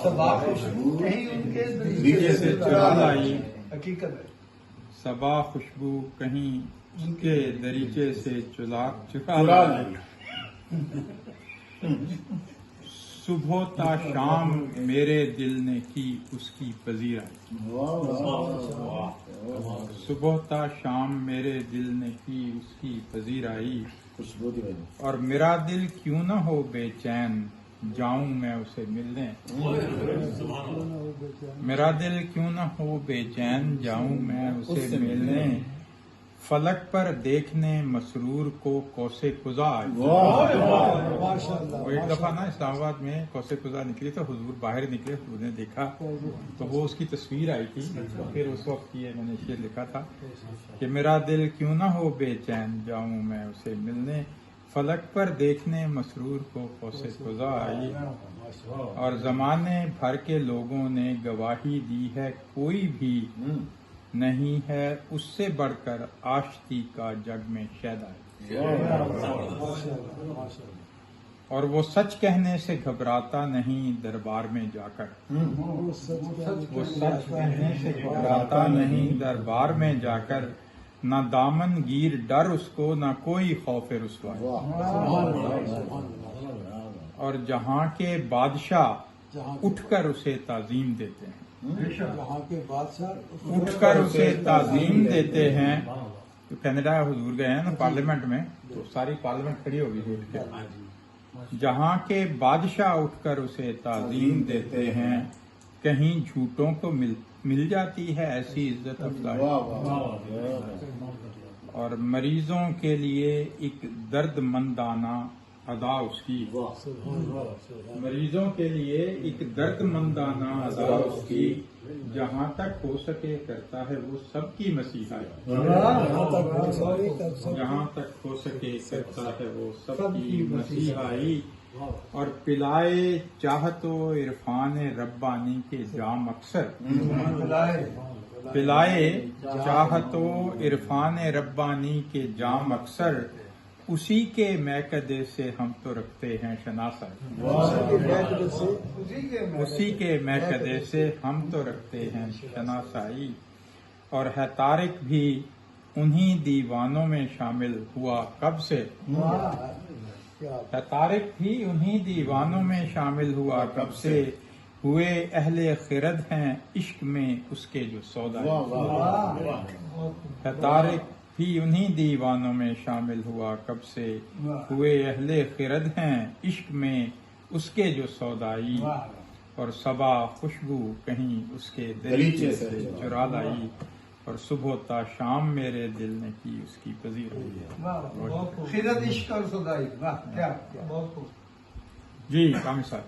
صبا خوشبو کہیں ان کے دریچے سے چرا لائی، حقیقت ہے. صبا خوشبو کہیں ان کے دریچے سے چرا لائی. صبح تا شام میرے دل نے کی اس کی پذیرائی. صبح تا شام میرے دل نے کی اس کی پذیرائی. اور میرا دل کیوں نہ ہو بے چین جاؤں میں اسے ملنے. میرا دل کیوں نہ ہو بے چین جاؤں میں اسے ملنے. فلک پر دیکھنے مسرور کو کوسے قزا آئی. وہ ایک دفعہ نا اسلام آباد میں کوسے قزا نکلی تو حضور باہر نکلے، حضور نے دیکھا تو وہ اس کی تصویر آئی تھی. پھر اس وقت یہ میں نے شعر لکھا تھا کہ میرا دل کیوں نہ ہو بے چین جاؤں میں اسے ملنے. فلک پر دیکھنے مسرور کو کوسے قزا آئی. اور زمانے بھر کے لوگوں نے گواہی دی ہے کوئی بھی نہیں ہے اس سے بڑھ کر آشتی کا جگ میں شیدا ہے. اور وہ سچ کہنے سے گھبراتا نہیں دربار میں جا کر. وہ سچ کہنے سے گھبراتا نہیں دربار میں جا کر. نہ دامن گیر ڈر اس کو نہ کوئی خوف رسوائی. اور جہاں کے بادشاہ اٹھ کر اسے تعظیم دیتے ہیں. اٹھ کر اسے تعظیم دیتے ہیں. تو کینیڈا حضور گئے ہیں نا پارلیمنٹ میں، تو ساری پارلیمنٹ کھڑی ہوگی تھی اٹھ کے. جہاں کے بادشاہ اٹھ کر اسے تعظیم دیتے ہیں. کہیں جھوٹوں کو مل جاتی ہے ایسی عزت افزائی. اور مریضوں کے لیے ایک درد مندانہ ادا اس کی. مریضوں کے لیے ایک درد مندانہ ادا اس کی. جہاں تک ہو سکے کرتا ہے وہ سب کی مسیحائی. جہاں تک ہو سکے کرتا ہے وہ سب کی مسیحائی. اور پلائے چاہت و عرفان ربانی کے جام اکثر. پلائے چاہت و عرفان ربانی کے جام اکثر. اسی کے میکدے سے ہم تو رکھتے ہیں شناسائی. اسی کے میکدے سے ہم تو رکھتے ہیں شناسائی. اور ہے طارق بھی انہی دیوانوں میں شامل ہوا کب سے. ہے طارق بھی انہی دیوانوں میں شامل ہوا کب سے. ہوئے اہل خرد ہیں عشق میں اس کے جو سودا. ہے طارق بھی انہی دیوانوں میں شامل ہوا کب سے. ہوئے اہل خرد ہیں عشق میں اس کے جو سودائی. اور صبا خوشبو کہیں اس کے دریچے سے چرا لائی. اور صبح تا شام میرے دل نے کی اس کی پذیرائی. خیرت عشق اور سودائی. واہ کیا جی کامل صاحب.